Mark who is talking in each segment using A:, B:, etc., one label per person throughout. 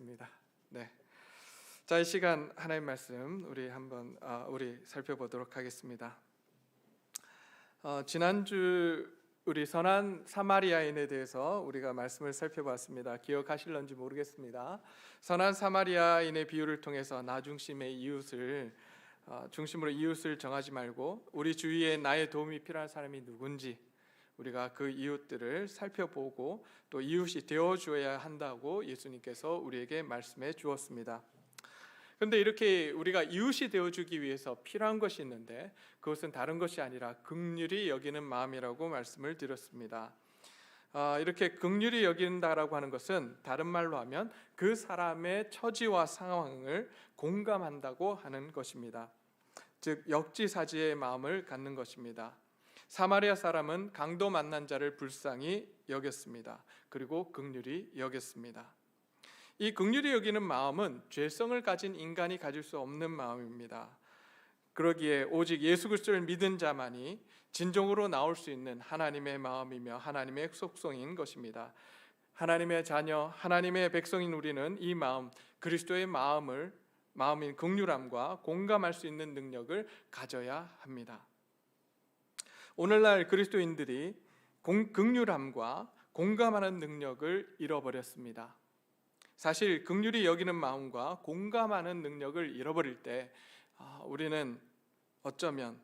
A: 기도하겠습니다. 네. 자, 이 시간 하나님 말씀 우리 살펴보도록 하겠습니다. 지난주 우리 선한 사마리아인에 대해서 우리가 말씀을 살펴봤습니다. 기억하실런지 모르겠습니다. 선한 사마리아인의 비유를 통해서 나 중심의 이웃을 중심으로 이웃을 정하지 말고 우리 주위에 나의 도움이 필요한 사람이 누군지 우리가 그 이웃들을 살펴보고 또 이웃이 되어줘야 한다고 예수님께서 우리에게 말씀해 주었습니다. 그런데 이렇게 우리가 이웃이 되어주기 위해서 필요한 것이 있는데 그것은 다른 것이 아니라 긍휼히 여기는 마음이라고 말씀을 드렸습니다. 이렇게 긍휼히 여긴다라고 하는 것은 다른 말로 하면 그 사람의 처지와 상황을 공감한다고 하는 것입니다. 즉 역지사지의 마음을 갖는 것입니다. 사마리아 사람은 강도 만난 자를 불쌍히 여겼습니다. 그리고 긍휼히 여겼습니다. 이 긍휼히 여기는 마음은 죄성을 가진 인간이 가질 수 없는 마음입니다. 그러기에 오직 예수 그리스도를 믿은 자만이 진정으로 나올 수 있는 하나님의 마음이며 하나님의 속성인 것입니다. 하나님의 자녀, 하나님의 백성인 우리는 이 마음, 그리스도의 마음인 긍휼함과 공감할 수 있는 능력을 가져야 합니다. 오늘날 그리스도인들이 긍휼함과 공감하는 능력을 잃어버렸습니다. 사실 긍휼히 여기는 마음과 공감하는 능력을 잃어버릴 때 우리는 어쩌면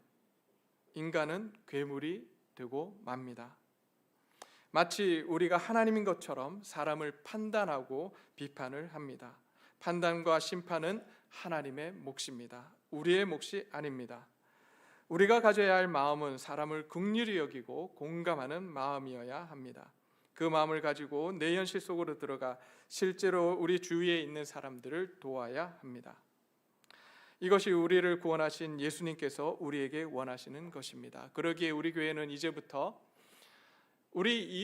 A: 인간은 괴물이 되고 맙니다. 마치 우리가 하나님인 것처럼 사람을 판단하고 비판을 합니다. 판단과 심판은 하나님의 몫입니다. 우리의 몫이 아닙니다. 우리가 가져야 할 마음은 사람을 긍휼히 여기고 공감하는 마음이어야 합니다. 그 마음을 가지고 내 현실 속으로 들어가 실제로 우리 주위에 있는 사람들을 도와야 합니다. 이것이 우리를 구원하신 예수님께서 우리에게 원하시는 것입니다. 그러기에 우리 교회는 이제부터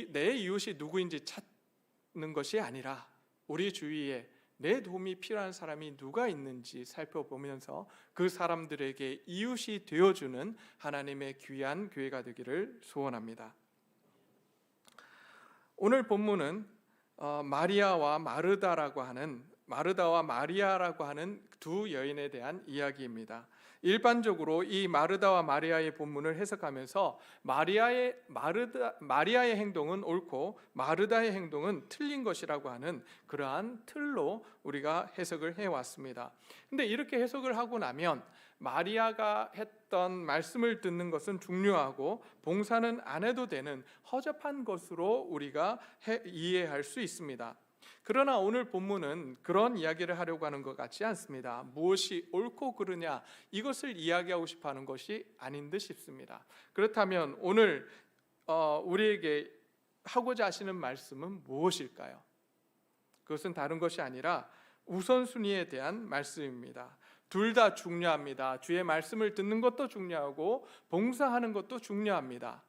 A: 내 이웃이 누구인지 찾는 것이 아니라 우리 주위에 내 도움이 필요한 사람이 누가 있는지 살펴보면서 그 사람들에게 이웃이 되어주는 하나님의 귀한 교회가 되기를 소원합니다. 오늘 본문은 마리아와 마리아라고 하는 두 여인에 대한 이야기입니다. 일반적으로 이 마르다와 마리아의 본문을 해석하면서 마리아의 행동은 옳고 마르다의 행동은 틀린 것이라고 하는 그러한 틀로 우리가 해석을 해왔습니다. 근데 이렇게 해석을 하고 나면 마리아가 했던 말씀을 듣는 것은 중요하고 봉사는 안 해도 되는 허접한 것으로 우리가 이해할 수 있습니다. 그러나 오늘 본문은 그런 이야기를 하려고 하는 것 같지 않습니다. 무엇이 옳고 그르냐 이것을 이야기하고 싶어 하는 것이 아닌 듯 싶습니다. 그렇다면 오늘 우리에게 하고자 하시는 말씀은 무엇일까요? 그것은 다른 것이 아니라 우선순위에 대한 말씀입니다. 둘 다 중요합니다. 주의 말씀을 듣는 것도 중요하고 봉사하는 것도 중요합니다.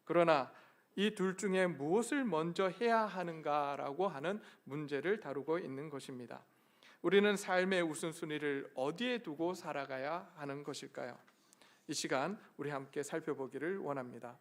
A: 그러나 이 둘 중에 무엇을 먼저 해야 하는가라고 하는 문제를 다루고 있는 것입니다. 우리는 삶의 우선순위를 어디에 두고 살아가야 하는 것일까요? 이 시간 우리 함께 살펴보기를 원합니다.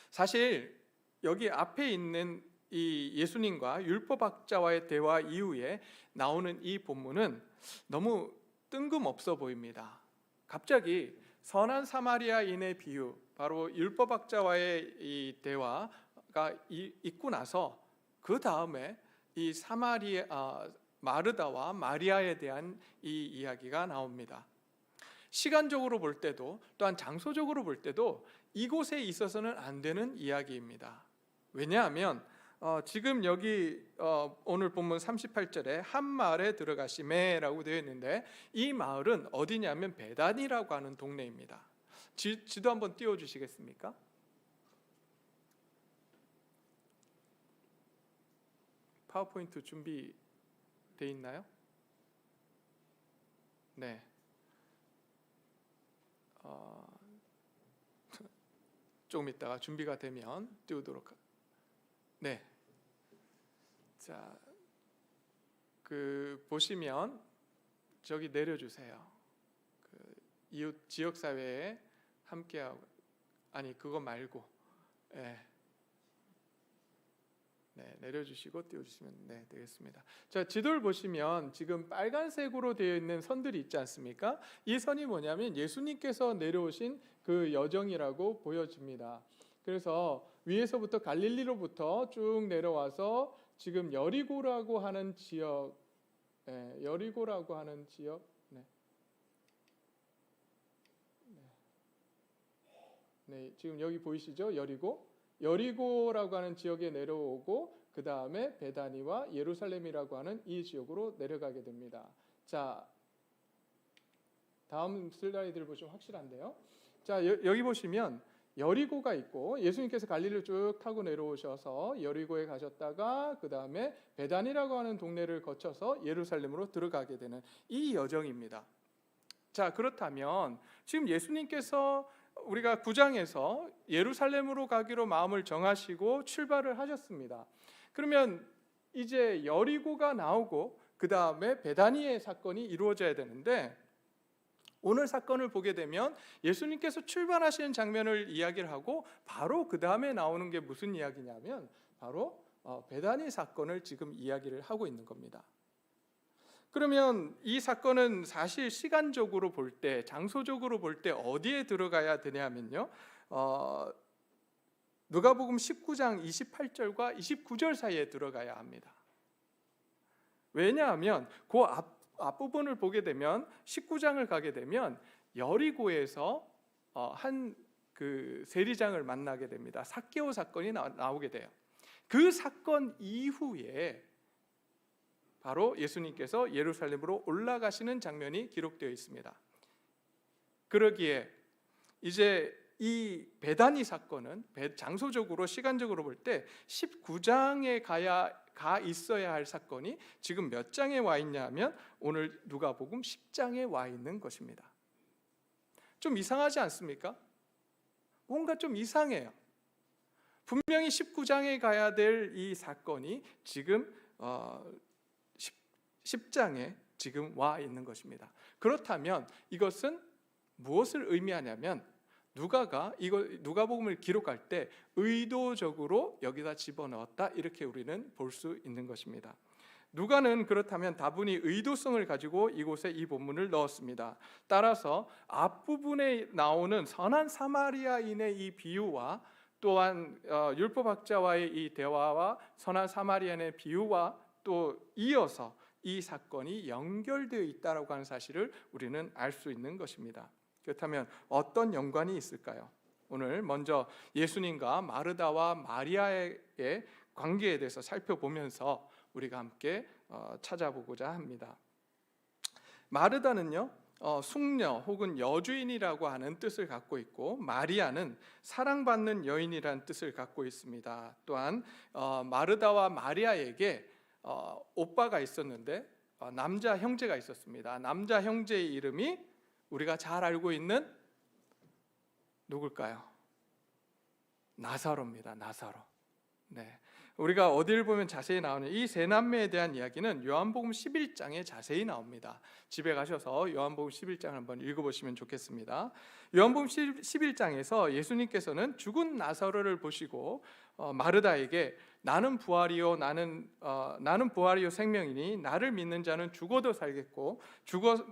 A: 사실 여기 앞에 있는 이 예수님과 율법학자와의 대화 이후에 나오는 이 본문은 너무 뜬금없어 보입니다. 갑자기 선한 사마리아인의 비유, 바로 율법학자와의 이 대화가 있고 나서 그 다음에 이 마르다와 마리아에 대한 이 이야기가 나옵니다. 시간적으로 볼 때도 또한 장소적으로 볼 때도 이곳에 있어서는 안 되는 이야기입니다. 왜냐하면 지금 여기 오늘 본문 38절에 한 마을에 들어가시매라고 되어 있는데 이 마을은 어디냐면 베단이라고 하는 동네입니다. 지도 한번 띄워주시겠습니까? 파워포인트 준비돼 있나요? 네. 조금 있다가 준비가 되면 띄우도록. 네. 자, 보시면 저기 내려주세요. 이웃 지역 사회에 함께하고 그거 말고, 네, 내려주시고 띄워주시면 되겠습니다. 자, 지도를 보시면 지금 빨간색으로 되어 있는 선들이 있지 않습니까? 이 선이 뭐냐면 예수님께서 내려오신 그 여정이라고 보여집니다. 그래서 위에서부터 갈릴리로부터 쭉 내려와서 지금 여리고라고 하는 지역, 여리고라고 하는 지역, 지금 여기 보이시죠? 여리고라고 하는 지역에 내려오고 그 다음에 베다니와 예루살렘이라고 하는 이 지역으로 내려가게 됩니다. 자, 다음 슬라이드를 보시면 확실한데요. 자, 여기 보시면 여리고가 있고 예수님께서 갈릴리를 쭉 타고 내려오셔서 여리고에 가셨다가 그 다음에 베다니라고 하는 동네를 거쳐서 예루살렘으로 들어가게 되는 이 여정입니다. 자, 그렇다면 지금 예수님께서 우리가 9장에서 예루살렘으로 가기로 마음을 정하시고 출발을 하셨습니다. 그러면 이제 여리고가 나오고 그 다음에 베다니의 사건이 이루어져야 되는데 오늘 사건을 보게 되면 예수님께서 출발하시는 장면을 이야기를 하고 바로 그 다음에 나오는 게 무슨 이야기냐면 바로 베다니 사건을 지금 이야기를 하고 있는 겁니다. 그러면 이 사건은 사실 시간적으로 볼 때, 장소적으로 볼 때 어디에 들어가야 되냐면요, 누가복음 19장 28절과 29절 사이에 들어가야 합니다. 왜냐하면 그 앞부분을 보게 되면 19장을 가게 되면 여리고에서 한 그 세리장을 만나게 됩니다. 삭개오 사건이 나오게 돼요. 그 사건 이후에 바로 예수님께서 예루살렘으로 올라가시는 장면이 기록되어 있습니다. 그러기에 이제 이 베다니 사건은 장소적으로 시간적으로 볼 때 19장에 가 있어야 할 사건이 지금 몇 장에 와 있냐면 오늘 누가복음 10장에 와 있는 것입니다. 좀 이상하지 않습니까? 뭔가 좀 이상해요. 분명히 19장에 가야 될 이 사건이 지금 10장에 지금 와 있는 것입니다. 그렇다면 이것은 무엇을 의미하냐면 누가복음을 기록할 때 의도적으로 여기다 집어넣었다 이렇게 우리는 볼 수 있는 것입니다. 누가는 그렇다면 다분히 의도성을 가지고 이곳에 이 본문을 넣었습니다. 따라서 앞부분에 나오는 선한 사마리아인의 이 비유와 또한 율법학자와의 이 대화와 선한 사마리아인의 비유와 또 이어서 이 사건이 연결되어 있다라고 하는 사실을 우리는 알 수 있는 것입니다. 그렇다면 어떤 연관이 있을까요? 오늘 먼저 예수님과 마르다와 마리아의 관계에 대해서 살펴보면서 우리가 함께 찾아보고자 합니다. 마르다는요, 숙녀 혹은 여주인이라고 하는 뜻을 갖고 있고 마리아는 사랑받는 여인이라는 뜻을 갖고 있습니다. 또한 마르다와 마리아에게 오빠가 있었는데 남자 형제가 있었습니다. 남자 형제의 이름이 우리가 잘 알고 있는 누굴까요? 나사로입니다. 나사로. 네. 우리가 어디를 보면 자세히 나오는 이 세 남매에 대한 이야기는 요한복음 11장에 자세히 나옵니다. 집에 가셔서 요한복음 11장을 한번 읽어보시면 좋겠습니다. 요한복음 11장에서 예수님께서는 죽은 나사로를 보시고 마르다에게 나는 부활이요 생명이니 나를 믿는 자는 죽어도 살겠고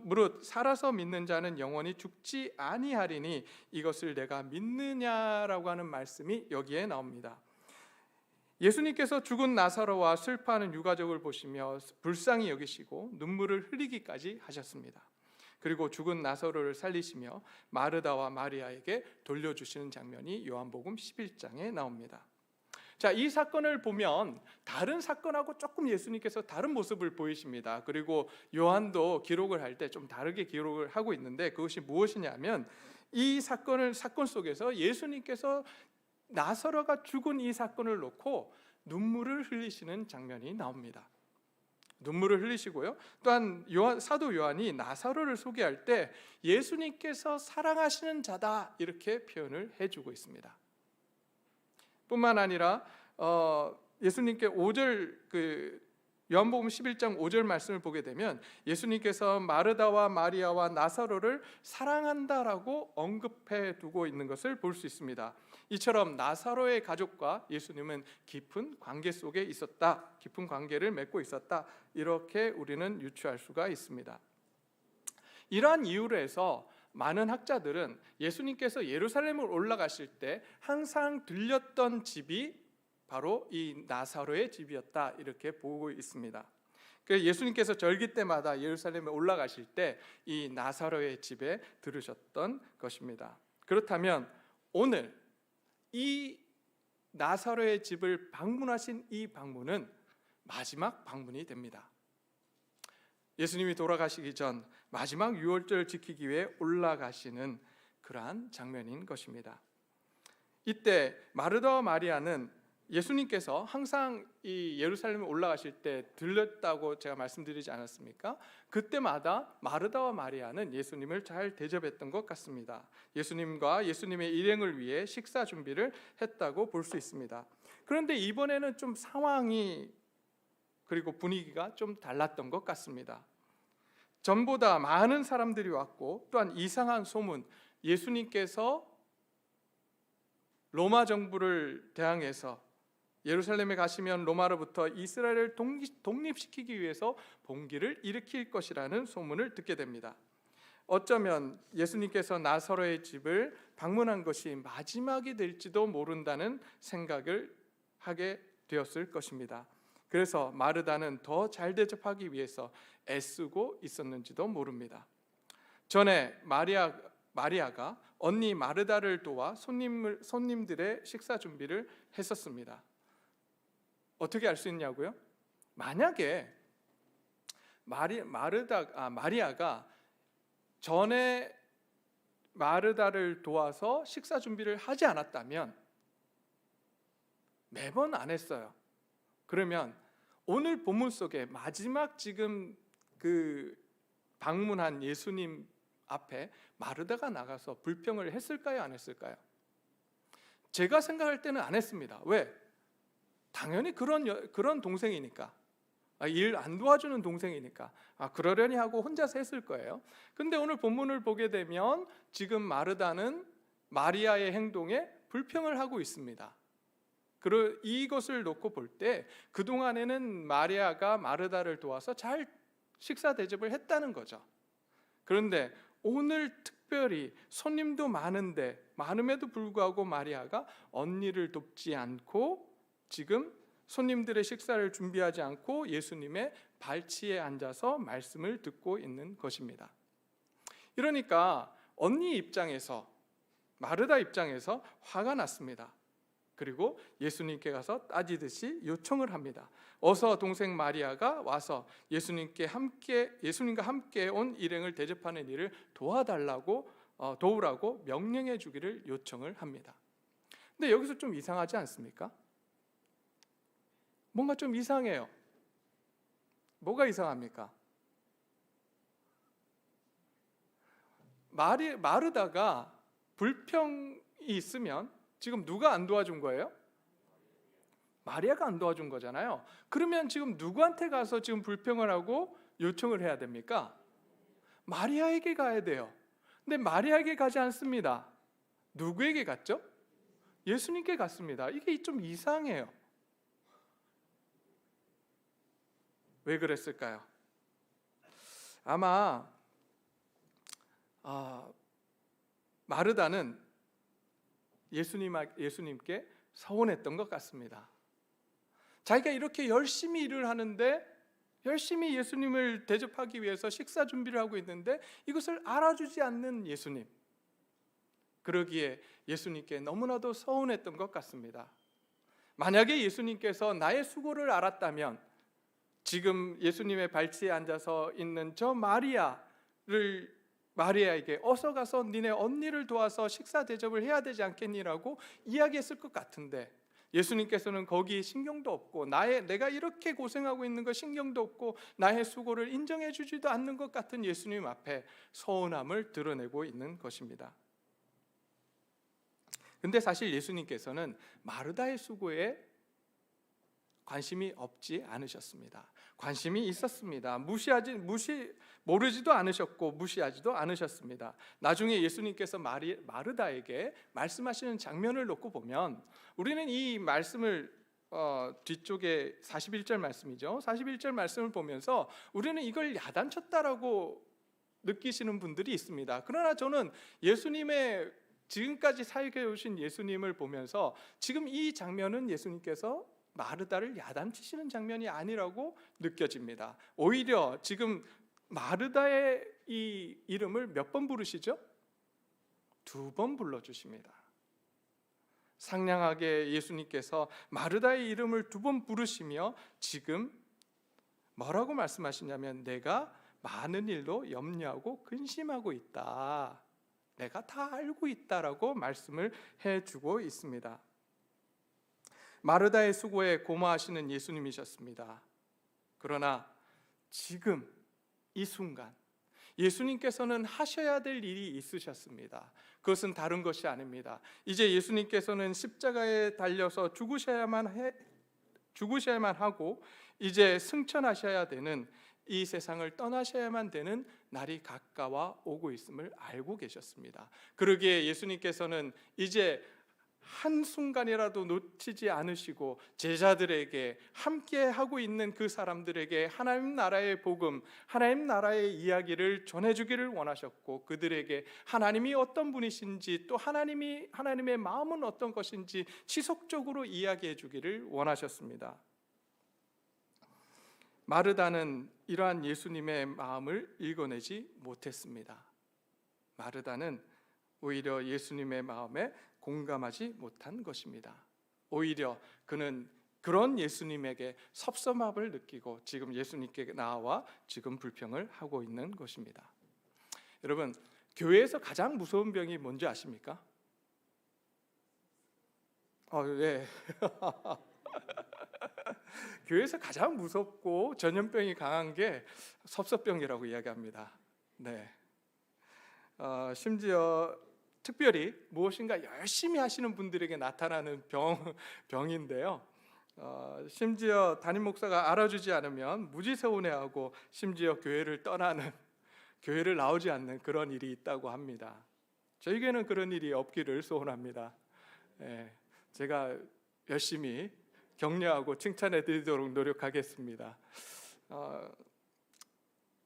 A: 무릇 살아서 믿는 자는 영원히 죽지 아니하리니 이것을 내가 믿느냐라고 하는 말씀이 여기에 나옵니다. 예수님께서 죽은 나사로와 슬퍼하는 유가족을 보시며 불쌍히 여기시고 눈물을 흘리기까지 하셨습니다. 그리고 죽은 나사로를 살리시며 마르다와 마리아에게 돌려주시는 장면이 요한복음 11장에 나옵니다. 자, 이 사건을 보면 다른 사건하고 조금 예수님께서 다른 모습을 보이십니다. 그리고 요한도 기록을 할 때 좀 다르게 기록을 하고 있는데 그것이 무엇이냐면 이 사건 속에서 예수님께서 나사로가 죽은 이 사건을 놓고 눈물을 흘리시는 장면이 나옵니다. 눈물을 흘리시고요. 또한 사도 요한이 나사로를 소개할 때 예수님께서 사랑하시는 자다 이렇게 표현을 해주고 있습니다. 뿐만 아니라 예수님께 5절 요한복음 11장 5절 말씀을 보게 되면 예수님께서 마르다와 마리아와 나사로를 사랑한다라고 언급해 두고 있는 것을 볼 수 있습니다. 이처럼 나사로의 가족과 예수님은 깊은 관계 속에 있었다, 깊은 관계를 맺고 있었다, 이렇게 우리는 유추할 수가 있습니다. 이러한 이유로 해서 많은 학자들은 예수님께서 예루살렘을 올라가실 때 항상 들렸던 집이 바로 이 나사로의 집이었다, 이렇게 보고 있습니다. 그래서 예수님께서 절기 때마다 예루살렘에 올라가실 때 이 나사로의 집에 들으셨던 것입니다. 그렇다면 오늘 이 나사로의 집을 방문하신 이 방문은 마지막 방문이 됩니다. 예수님이 돌아가시기 전 마지막 유월절 지키기 위해 올라가시는 그러한 장면인 것입니다. 이때 마르다와 마리아는 예수님께서 항상 이 예루살렘에 올라가실 때 들렸다고 제가 말씀드리지 않았습니까? 그때마다 마르다와 마리아는 예수님을 잘 대접했던 것 같습니다. 예수님과 예수님의 일행을 위해 식사 준비를 했다고 볼 수 있습니다. 그런데 이번에는 좀 상황이 그리고 분위기가 좀 달랐던 것 같습니다. 전보다 많은 사람들이 왔고, 또한 이상한 소문, 예수님께서 로마 정부를 대항해서 예루살렘에 가시면 로마로부터 이스라엘을 독립시키기 위해서 봉기를 일으킬 것이라는 소문을 듣게 됩니다. 어쩌면 예수님께서 나사로의 집을 방문한 것이 마지막이 될지도 모른다는 생각을 하게 되었을 것입니다. 그래서 마르다는 더 잘 대접하기 위해서 애쓰고 있었는지도 모릅니다. 전에 마리아가 언니 마르다를 도와 손님들의 식사 준비를 했었습니다. 어떻게 알 수 있냐고요? 만약에 마리아가 전에 마르다를 도와서 식사 준비를 하지 않았다면, 매번 안 했어요. 그러면 오늘 본문 속에 마지막 지금 그 방문한 예수님 앞에 마르다가 나가서 불평을 했을까요? 안 했을까요? 제가 생각할 때는 안 했습니다. 왜? 당연히 그런 동생이니까, 일 안 도와주는 동생이니까 그러려니 하고 혼자서 했을 거예요. 근데 오늘 본문을 보게 되면 지금 마르다는 마리아의 행동에 불평을 하고 있습니다. 이것을 놓고 볼 때 그동안에는 마리아가 마르다를 도와서 잘 식사 대접을 했다는 거죠. 그런데 오늘 특별히 손님도 많음에도 불구하고 마리아가 언니를 돕지 않고 지금 손님들의 식사를 준비하지 않고 예수님의 발치에 앉아서 말씀을 듣고 있는 것입니다. 이러니까 언니 입장에서, 마르다 입장에서 화가 났습니다. 그리고 예수님께 가서 따지듯이 요청을 합니다. 어서 동생 마리아가 와서 예수님과 함께 온 일행을 대접하는 일을 도우라고 명령해 주기를 요청을 합니다. 근데 여기서 좀 이상하지 않습니까? 뭔가 좀 이상해요. 뭐가 이상합니까? 마르다가 불평이 있으면 지금 누가 안 도와준 거예요? 마리아가 안 도와준 거잖아요. 그러면 지금 누구한테 가서 지금 불평을 하고 요청을 해야 됩니까? 마리아에게 가야 돼요. 근데 마리아에게 가지 않습니다. 누구에게 갔죠? 예수님께 갔습니다. 이게 좀 이상해요. 왜 그랬을까요? 아마 마르다는 예수님께 서운했던 것 같습니다. 자기가 이렇게 열심히 일을 하는데, 열심히 예수님을 대접하기 위해서 식사 준비를 하고 있는데 이것을 알아주지 않는 예수님, 그러기에 예수님께 너무나도 서운했던 것 같습니다. 만약에 예수님께서 나의 수고를 알았다면 지금 예수님의 발치에 앉아서 있는 저 마리아에게 어서 가서 니네 언니를 도와서 식사 대접을 해야 되지 않겠니라고 이야기했을 것 같은데, 예수님께서는 거기 신경도 없고 내가 이렇게 고생하고 있는 거 신경도 없고 나의 수고를 인정해 주지도 않는 것 같은 예수님 앞에 서운함을 드러내고 있는 것입니다. 근데 사실 예수님께서는 마르다의 수고에 관심이 없지 않으셨습니다. 관심이 있었습니다. 모르지도 않으셨고 무시하지도 않으셨습니다. 나중에 예수님께서 마르다에게 말씀하시는 장면을 놓고 보면 우리는 이 말씀을 뒤쪽에 41절 말씀이죠. 41절 말씀을 보면서 우리는 이걸 야단쳤다라고 느끼시는 분들이 있습니다. 그러나 저는 예수님의 지금까지 살게 오신 예수님을 보면서 지금 이 장면은 예수님께서 마르다를 야단치시는 장면이 아니라고 느껴집니다. 오히려 지금 마르다의 이 이름을 몇 번 부르시죠? 2번 불러주십니다. 상냥하게 예수님께서 마르다의 이름을 2번 부르시며 지금 뭐라고 말씀하시냐면 내가 많은 일로 염려하고 근심하고 있다. 내가 다 알고 있다라고 말씀을 해주고 있습니다. 마르다의 수고에 고마하시는 예수님이셨습니다. 그러나 지금 이 순간 예수님께서는 하셔야 될 일이 있으셨습니다. 그것은 다른 것이 아닙니다. 이제 예수님께서는 십자가에 달려서 죽으셔야만 하고 이제 승천하셔야 되는, 이 세상을 떠나셔야만 되는 날이 가까워 오고 있음을 알고 계셨습니다. 그러기에 예수님께서는 이제 한순간이라도 놓치지 않으시고 제자들에게 함께 하고 있는 그 사람들에게 하나님 나라의 복음, 하나님 나라의 이야기를 전해주기를 원하셨고 그들에게 하나님이 어떤 분이신지 또 하나님의 마음은 어떤 것인지 지속적으로 이야기해 주기를 원하셨습니다. 마르다는 이러한 예수님의 마음을 읽어내지 못했습니다. 마르다는 오히려 예수님의 마음에 공감하지 못한 것입니다. 오히려 그는 그런 예수님에게 섭섭함을 느끼고 지금 예수님께 나와 지금 불평을 하고 있는 것입니다. 여러분, 교회에서 가장 무서운 병이 뭔지 아십니까? 네. 교회에서 가장 무섭고 전염병이 강한 게 섭섭병이라고 이야기합니다. 네. 심지어 특별히 무엇인가 열심히 하시는 분들에게 나타나는 병인데요. 심지어 담임 목사가 알아주지 않으면 무지서운해하고 심지어 교회를 떠나는, 교회를 나오지 않는 그런 일이 있다고 합니다. 저에게는 그런 일이 없기를 소원합니다. 제가 열심히 격려하고 칭찬해 드리도록 노력하겠습니다.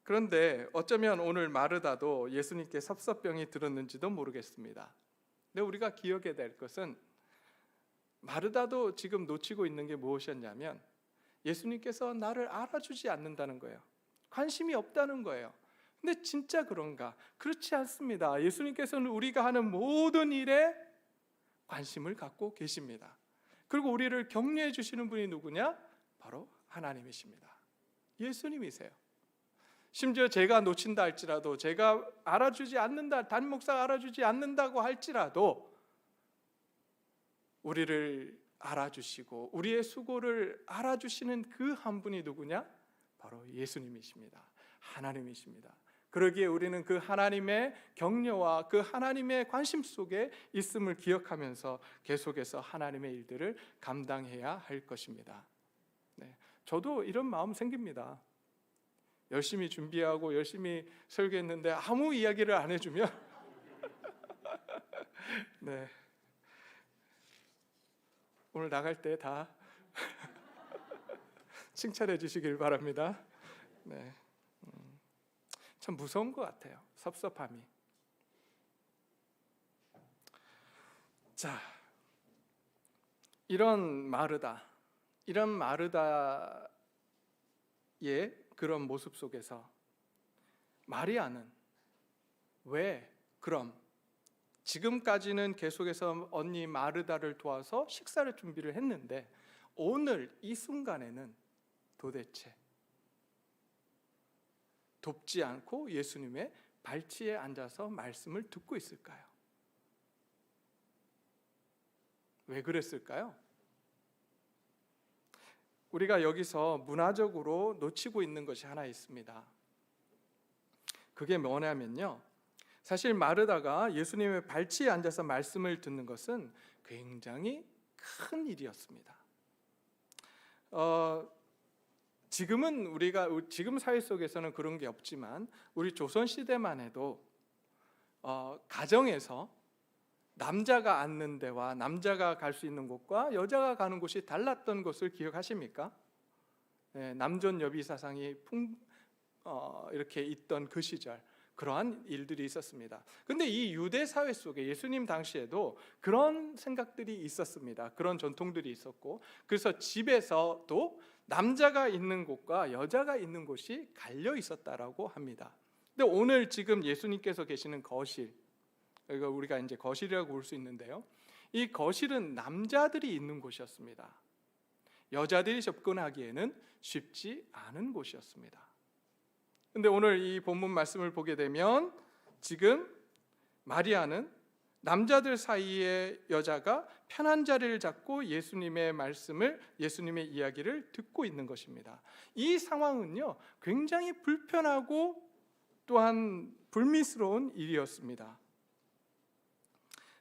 A: 그런데 어쩌면 오늘 마르다도 예수님께 섭섭병이 들었는지도 모르겠습니다. 근데 우리가 기억해야 될 것은 마르다도 지금 놓치고 있는 게 무엇이었냐면 예수님께서 나를 알아주지 않는다는 거예요. 관심이 없다는 거예요. 근데 진짜 그런가? 그렇지 않습니다. 예수님께서는 우리가 하는 모든 일에 관심을 갖고 계십니다. 그리고 우리를 격려해 주시는 분이 누구냐? 바로 하나님이십니다. 예수님이세요. 심지어 제가 놓친다 할지라도, 제가 알아주지 않는다, 담임 목사가 알아주지 않는다고 할지라도 우리를 알아주시고 우리의 수고를 알아주시는 그 한 분이 누구냐? 바로 예수님이십니다. 하나님이십니다. 그러기에 우리는 그 하나님의 격려와 그 하나님의 관심 속에 있음을 기억하면서 계속해서 하나님의 일들을 감당해야 할 것입니다. 네, 저도 이런 마음 생깁니다. 열심히 준비하고 열심히 설교했는데 아무 이야기를 안 해주면 네, 오늘 나갈 때 다 칭찬해 주시길 바랍니다. 네, 참 무서운 것 같아요. 섭섭함이. 자, 이런 마르다의 그런 모습 속에서 마리아는 왜 그럼 지금까지는 계속해서 언니 마르다를 도와서 식사를 준비를 했는데 오늘 이 순간에는 도대체 돕지 않고 예수님의 발치에 앉아서 말씀을 듣고 있을까요? 왜 그랬을까요? 우리가 여기서 문화적으로 놓치고 있는 것이 하나 있습니다. 그게 뭐냐면요, 사실 마르다가 예수님의 발치에 앉아서 말씀을 듣는 것은 굉장히 큰 일이었습니다. 지금 사회 속에서는 그런 게 없지만 우리 조선 시대만 해도 가정에서 남자가 앉는 데와 남자가 갈 수 있는 곳과 여자가 가는 곳이 달랐던 것을 기억하십니까? 네, 남존 여비 사상이 이렇게 있던 그 시절 그러한 일들이 있었습니다. 근데 이 유대 사회 속에 예수님 당시에도 그런 생각들이 있었습니다. 그런 전통들이 있었고, 그래서 집에서도 남자가 있는 곳과 여자가 있는 곳이 갈려 있었다라고 합니다. 근데 오늘 지금 예수님께서 계시는 거실, 이거 우리가 이제 거실이라고 볼 수 있는데요, 이 거실은 남자들이 있는 곳이었습니다. 여자들이 접근하기에는 쉽지 않은 곳이었습니다. 근데 오늘 이 본문 말씀을 보게 되면 지금 마리아는 남자들 사이에 여자가 편한 자리를 잡고 예수님의 말씀을, 예수님의 이야기를 듣고 있는 것입니다. 이 상황은요, 굉장히 불편하고 또한 불미스러운 일이었습니다.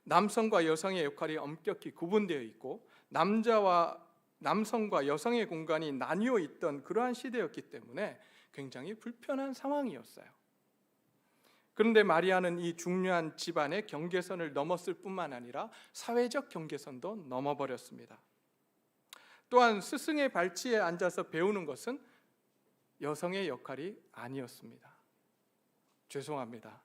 A: 남성과 여성의 역할이 엄격히 구분되어 있고 남성과 여성의 공간이 나뉘어 있던 그러한 시대였기 때문에 굉장히 불편한 상황이었어요. 그런데 마리아는 이 중요한 집안의 경계선을 넘었을 뿐만 아니라 사회적 경계선도 넘어버렸습니다. 또한 스승의 발치에 앉아서 배우는 것은 여성의 역할이 아니었습니다. 죄송합니다.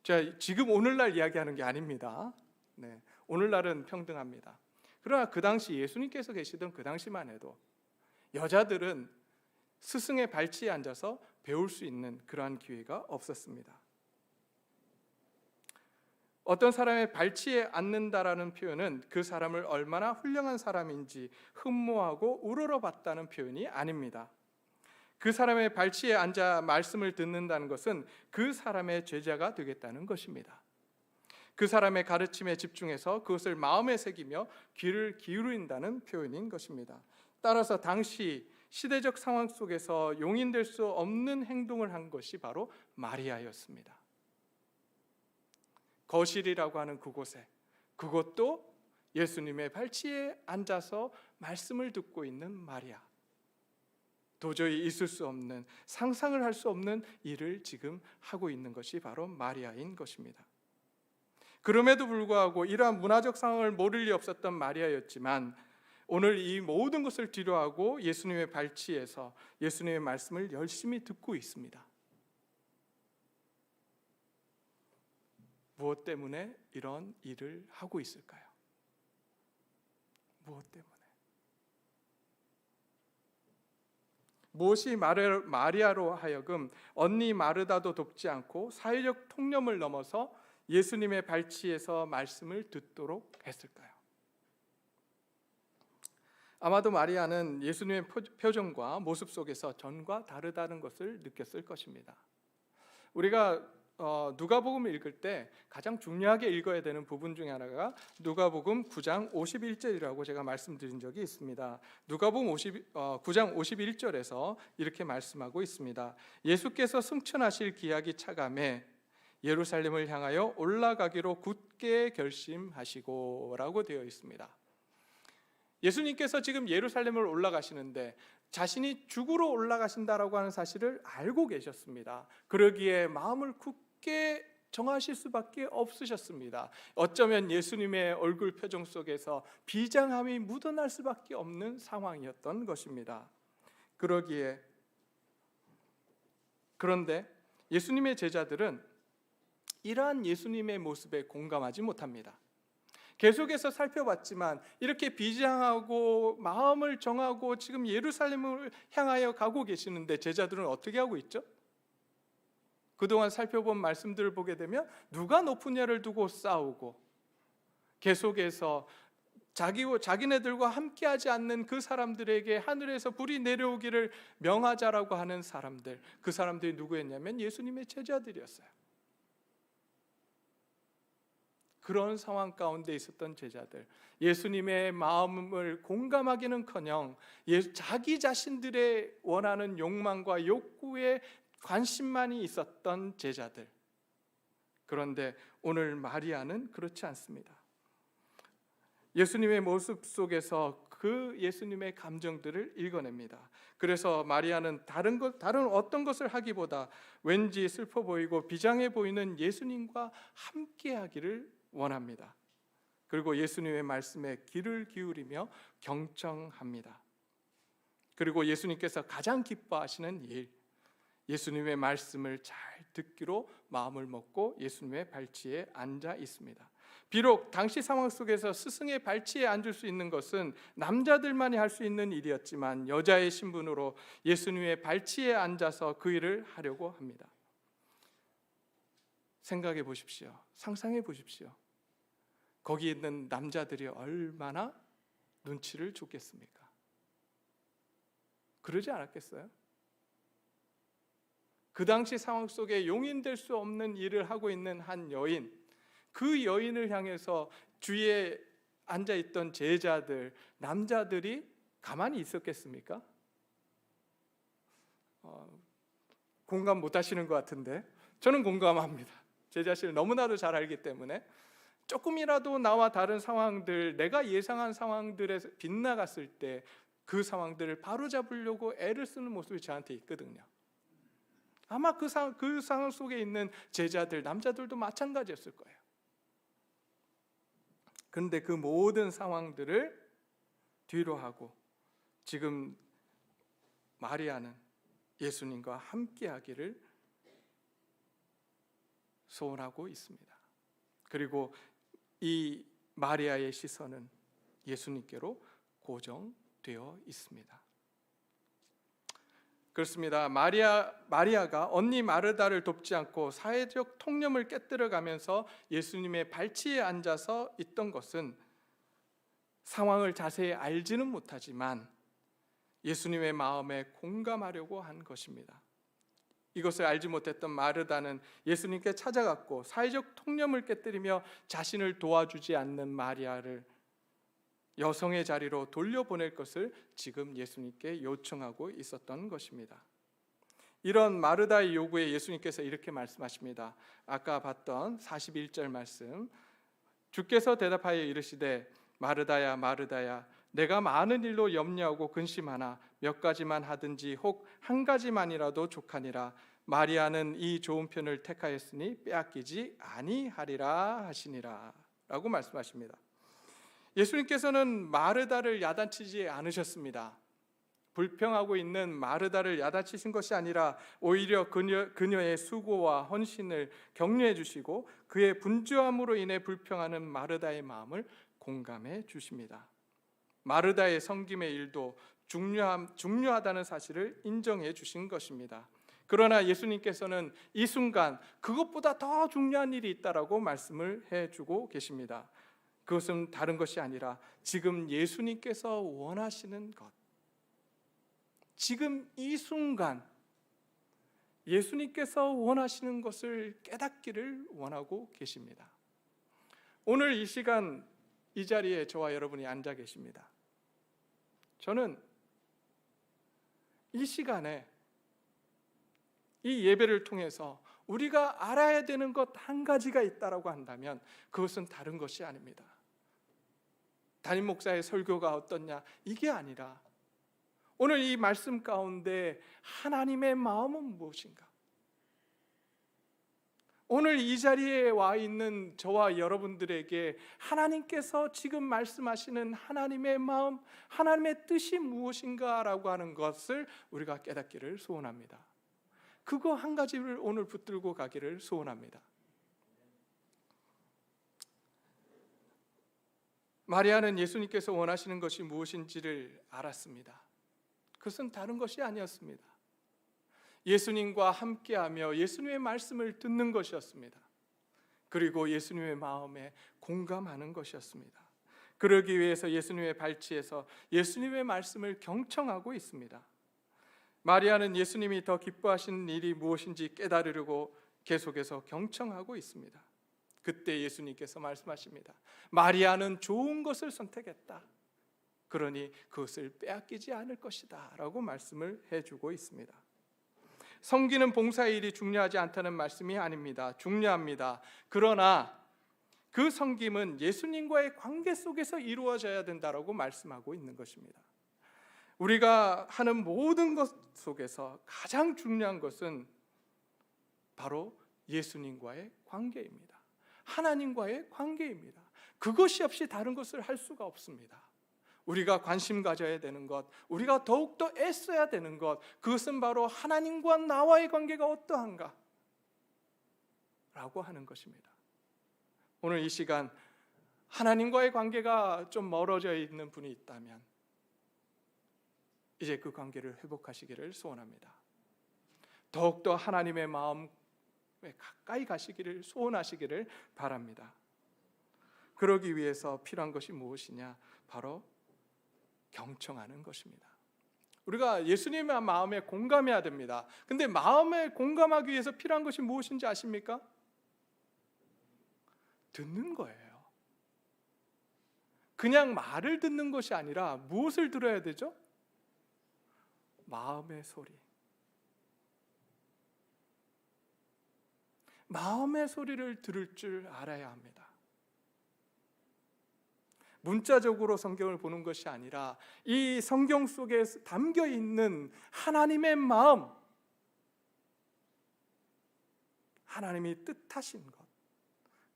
A: 제가 지금 오늘날 이야기하는 게 아닙니다. 네, 오늘날은 평등합니다. 그러나 그 당시 예수님께서 계시던 그 당시만 해도 여자들은 스승의 발치에 앉아서 배울 수 있는 그러한 기회가 없었습니다. 어떤 사람의 발치에 앉는다라는 표현은 그 사람을 얼마나 훌륭한 사람인지 흠모하고 우러러봤다는 표현이 아닙니다. 그 사람의 발치에 앉아 말씀을 듣는다는 것은 그 사람의 제자가 되겠다는 것입니다. 그 사람의 가르침에 집중해서 그것을 마음에 새기며 귀를 기울인다는 표현인 것입니다. 따라서 당시 시대적 상황 속에서 용인될 수 없는 행동을 한 것이 바로 마리아였습니다. 거실이라고 하는 그곳에, 그것도 예수님의 발치에 앉아서 말씀을 듣고 있는 마리아, 도저히 있을 수 없는, 상상을 할 수 없는 일을 지금 하고 있는 것이 바로 마리아인 것입니다. 그럼에도 불구하고 이러한 문화적 상황을 모를 리 없었던 마리아였지만 오늘 이 모든 것을 뒤로하고 예수님의 발치에서 예수님의 말씀을 열심히 듣고 있습니다. 무엇 때문에 이런 일을 하고 있을까요? 무엇 때문에? 무엇이 마리아로 하여금 언니 마르다도 돕지 않고 사회적 통념을 넘어서 예수님의 발치에서 말씀을 듣도록 했을까요? 아마도 마리아는 예수님의 표정과 모습 속에서 전과 다르다는 것을 느꼈을 것입니다. 우리가 누가복음을 읽을 때 가장 중요하게 읽어야 되는 부분 중에 하나가 누가복음 9장 51절이라고 제가 말씀드린 적이 있습니다. 누가복음 9장 51절에서 이렇게 말씀하고 있습니다. 예수께서 승천하실 기약이 차감해 예루살렘을 향하여 올라가기로 굳게 결심하시고 라고 되어 있습니다. 예수님께서 지금 예루살렘을 올라가시는데 자신이 죽으러 올라가신다라고 하는 사실을 알고 계셨습니다. 그러기에 마음을 굳게 정하실 수밖에 없으셨습니다. 어쩌면 예수님의 얼굴 표정 속에서 비장함이 묻어날 수밖에 없는 상황이었던 것입니다. 그런데 예수님의 제자들은 이러한 예수님의 모습에 공감하지 못합니다. 계속해서 살펴봤지만 이렇게 비장하고 마음을 정하고 지금 예루살렘을 향하여 가고 계시는데 제자들은 어떻게 하고 있죠? 그동안 살펴본 말씀들을 보게 되면 누가 높은 자를 두고 싸우고 계속해서 자기네들과 함께하지 않는 그 사람들에게 하늘에서 불이 내려오기를 명하자라고 하는 사람들, 그 사람들이 누구였냐면 예수님의 제자들이었어요. 그런 상황 가운데 있었던 제자들, 예수님의 마음을 공감하기는커녕 자기 자신들의 원하는 욕망과 욕구에 관심만이 있었던 제자들. 그런데 오늘 마리아는 그렇지 않습니다. 예수님의 모습 속에서 그 예수님의 감정들을 읽어냅니다. 그래서 마리아는 다른 어떤 것을 하기보다 왠지 슬퍼 보이고 비장해 보이는 예수님과 함께하기를 원합니다. 그리고 예수님의 말씀에 귀를 기울이며 경청합니다. 그리고 예수님께서 가장 기뻐하시는 일, 예수님의 말씀을 잘 듣기로 마음을 먹고 예수님의 발치에 앉아 있습니다. 비록 당시 상황 속에서 스승의 발치에 앉을 수 있는 것은 남자들만이 할 수 있는 일이었지만 여자의 신분으로 예수님의 발치에 앉아서 그 일을 하려고 합니다. 생각해 보십시오. 상상해 보십시오. 거기 있는 남자들이 얼마나 눈치를 줬겠습니까? 그러지 않았겠어요? 그 당시 상황 속에 용인될 수 없는 일을 하고 있는 한 여인, 그 여인을 향해서 주위에 앉아있던 제자들, 남자들이 가만히 있었겠습니까? 공감 못 하시는 것 같은데 저는 공감합니다. 제 자신을 너무나도 잘 알기 때문에 조금이라도 나와 다른 상황들, 내가 예상한 상황들에서 빗나갔을 때 그 상황들을 바로잡으려고 애를 쓰는 모습이 저한테 있거든요. 아마 그 상황 속에 있는 제자들, 남자들도 마찬가지였을 거예요. 그런데 그 모든 상황들을 뒤로 하고 지금 마리아는 예수님과 함께하기를 소원하고 있습니다. 그리고 이 마리아의 시선은 예수님께로 고정되어 있습니다. 그렇습니다. 마리아가 언니 마르다를 돕지 않고 사회적 통념을 깨뜨려가면서 예수님의 발치에 앉아서 있던 것은 상황을 자세히 알지는 못하지만 예수님의 마음에 공감하려고 한 것입니다. 이것을 알지 못했던 마르다는 예수님께 찾아갔고 사회적 통념을 깨뜨리며 자신을 도와주지 않는 마리아를 여성의 자리로 돌려보낼 것을 지금 예수님께 요청하고 있었던 것입니다. 이런 마르다의 요구에 예수님께서 이렇게 말씀하십니다. 아까 봤던 41절 말씀, 주께서 대답하여 이르시되 마르다야 마르다야 내가 많은 일로 염려하고 근심하나 몇 가지만 하든지 혹 한 가지만이라도 족하니라. 마리아는 이 좋은 편을 택하였으니 빼앗기지 아니하리라 하시니라 라고 말씀하십니다. 예수님께서는 마르다를 야단치지 않으셨습니다. 불평하고 있는 마르다를 야단치신 것이 아니라 오히려 그녀의 수고와 헌신을 격려해 주시고 그의 분주함으로 인해 불평하는 마르다의 마음을 공감해 주십니다. 마르다의 섬김의 일도 중요하다는 사실을 인정해 주신 것입니다. 그러나 예수님께서는 이 순간 그것보다 더 중요한 일이 있다라고 말씀을 해주고 계십니다. 그것은 다른 것이 아니라 지금 예수님께서 원하시는 것, 지금 이 순간 예수님께서 원하시는 것을 깨닫기를 원하고 계십니다. 오늘 이 시간 이 자리에 저와 여러분이 앉아 계십니다. 저는 이 시간에 이 예배를 통해서 우리가 알아야 되는 것 한 가지가 있다라고 한다면 그것은 다른 것이 아닙니다. 담임 목사의 설교가 어떻냐 이게 아니라 오늘 이 말씀 가운데 하나님의 마음은 무엇인가? 오늘 이 자리에 와 있는 저와 여러분들에게 하나님께서 지금 말씀하시는 하나님의 마음, 하나님의 뜻이 무엇인가라고 하는 것을 우리가 깨닫기를 소원합니다. 그거 한 가지를 오늘 붙들고 가기를 소원합니다. 마리아는 예수님께서 원하시는 것이 무엇인지를 알았습니다. 그것은 다른 것이 아니었습니다. 예수님과 함께하며 예수님의 말씀을 듣는 것이었습니다. 그리고 예수님의 마음에 공감하는 것이었습니다. 그러기 위해서 예수님의 발치에서 예수님의 말씀을 경청하고 있습니다. 마리아는 예수님이 더 기뻐하시는 일이 무엇인지 깨달으려고 계속해서 경청하고 있습니다. 그때 예수님께서 말씀하십니다. 마리아는 좋은 것을 선택했다. 그러니 그것을 빼앗기지 않을 것이다 라고 말씀을 해주고 있습니다. 섬기는 봉사의 일이 중요하지 않다는 말씀이 아닙니다. 중요합니다. 그러나 그 섬김은 예수님과의 관계 속에서 이루어져야 된다라고 말씀하고 있는 것입니다. 우리가 하는 모든 것 속에서 가장 중요한 것은 바로 예수님과의 관계입니다. 하나님과의 관계입니다. 그것이 없이 다른 것을 할 수가 없습니다. 우리가 관심 가져야 되는 것, 우리가 더욱더 애써야 되는 것, 그것은 바로 하나님과 나와의 관계가 어떠한가 라고 하는 것입니다. 오늘 이 시간 하나님과의 관계가 좀 멀어져 있는 분이 있다면 이제 그 관계를 회복하시기를 소원합니다. 더욱더 하나님의 마음에 가까이 가시기를 소원하시기를 바랍니다. 그러기 위해서 필요한 것이 무엇이냐? 바로 경청하는 것입니다. 우리가 예수님의 마음에 공감해야 됩니다. 근데 마음에 공감하기 위해서 필요한 것이 무엇인지 아십니까? 듣는 거예요. 그냥 말을 듣는 것이 아니라 무엇을 들어야 되죠? 마음의 소리. 마음의 소리를 들을 줄 알아야 합니다. 문자적으로 성경을 보는 것이 아니라 이 성경 속에 담겨 있는 하나님의 마음, 하나님이 뜻하신 것,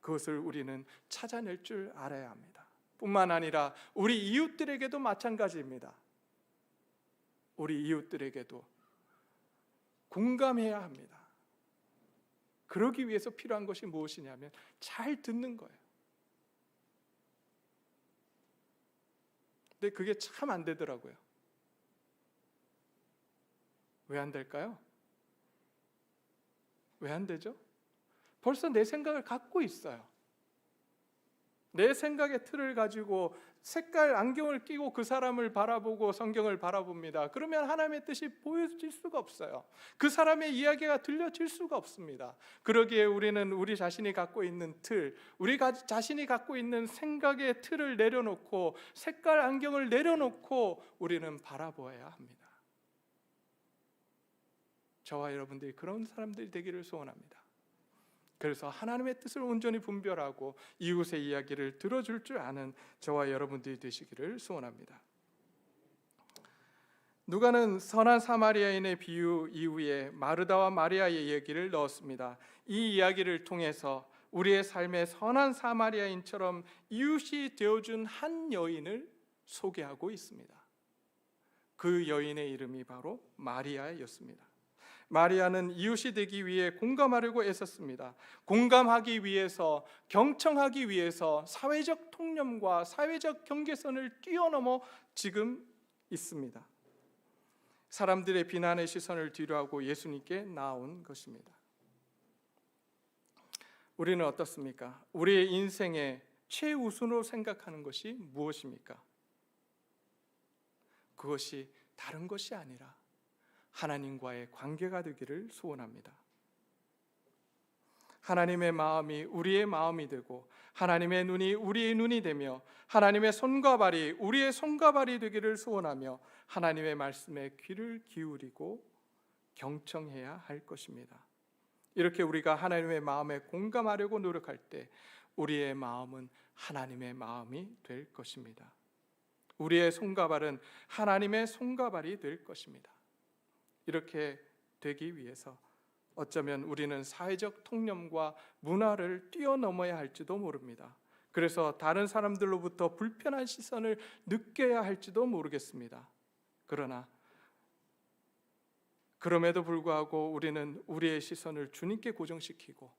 A: 그것을 우리는 찾아낼 줄 알아야 합니다. 뿐만 아니라 우리 이웃들에게도 마찬가지입니다. 우리 이웃들에게도 공감해야 합니다. 그러기 위해서 필요한 것이 무엇이냐면 잘 듣는 거예요. 근데 그게 참 안 되더라고요. 왜 안 될까요? 왜 안 되죠? 벌써 내 생각을 갖고 있어요. 내 생각의 틀을 가지고 색깔 안경을 끼고 그 사람을 바라보고 성경을 바라봅니다. 그러면 하나님의 뜻이 보여질 수가 없어요. 그 사람의 이야기가 들려질 수가 없습니다. 그러기에 우리는 우리 자신이 갖고 있는 틀, 우리 자신이 갖고 있는 생각의 틀을 내려놓고 색깔 안경을 내려놓고 우리는 바라보아야 합니다. 저와 여러분들이 그런 사람들이 되기를 소원합니다. 그래서 하나님의 뜻을 온전히 분별하고 이웃의 이야기를 들어줄 줄 아는 저와 여러분들이 되시기를 소원합니다. 누가는 선한 사마리아인의 비유 이후에 마르다와 마리아의 얘기를 넣었습니다. 이 이야기를 통해서 우리의 삶에 선한 사마리아인처럼 이웃이 되어준 한 여인을 소개하고 있습니다. 그 여인의 이름이 바로 마리아였습니다. 마리아는 이웃이 되기 위해 공감하려고 애썼습니다. 공감하기 위해서, 경청하기 위해서 사회적 통념과 사회적 경계선을 뛰어넘어 지금 있습니다. 사람들의 비난의 시선을 뒤로하고 예수님께 나온 것입니다. 우리는 어떻습니까? 우리의 인생의 최우선으로 생각하는 것이 무엇입니까? 그것이 다른 것이 아니라 하나님과의 관계가 되기를 소원합니다. 하나님의 마음이 우리의 마음이 되고 하나님의 눈이 우리의 눈이 되며 하나님의 손과 발이 우리의 손과 발이 되기를 소원하며 하나님의 말씀에 귀를 기울이고 경청해야 할 것입니다. 이렇게 우리가 하나님의 마음에 공감하려고 노력할 때 우리의 마음은 하나님의 마음이 될 것입니다. 우리의 손과 발은 하나님의 손과 발이 될 것입니다. 이렇게 되기 위해서 어쩌면 우리는 사회적 통념과 문화를 뛰어넘어야 할지도 모릅니다. 그래서 다른 사람들로부터 불편한 시선을 느껴야 할지도 모르겠습니다. 그러나 그럼에도 불구하고 우리는 우리의 시선을 주님께 고정시키고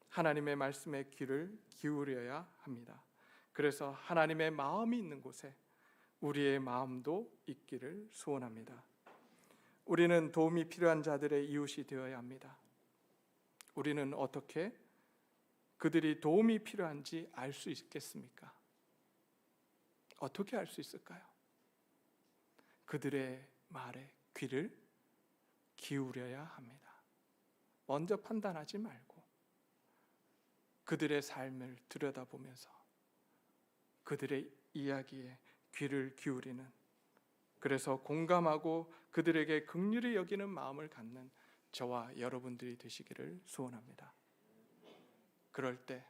A: 하나님의 말씀에 귀를 기울여야 합니다. 그래서 하나님의 마음이 있는 곳에 우리의 마음도 있기를 소원합니다. 우리는 도움이 필요한 자들의 이웃이 되어야 합니다. 우리는 어떻게 그들이 도움이 필요한지 알 수 있겠습니까? 어떻게 알 수 있을까요? 그들의 말에 귀를 기울여야 합니다. 먼저 판단하지 말고 그들의 삶을 들여다보면서 그들의 이야기에 귀를 기울이는, 그래서 공감하고 그들에게 긍휼히 여기는 마음을 갖는 저와 여러분들이 되시기를 소원합니다. 그럴 때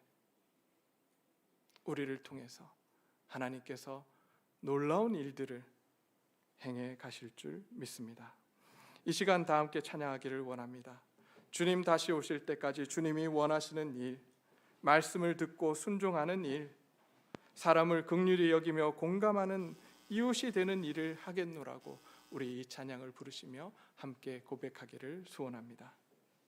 A: 우리를 통해서 하나님께서 놀라운 일들을 행해 가실 줄 믿습니다. 이 시간 다 함께 찬양하기를 원합니다. 주님 다시 오실 때까지 주님이 원하시는 일, 말씀을 듣고 순종하는 일, 사람을 긍휼히 여기며 공감하는 이웃이 되는 일을 하겠노라고 우리 이 찬양을 부르시며 함께 고백하기를 소원합니다.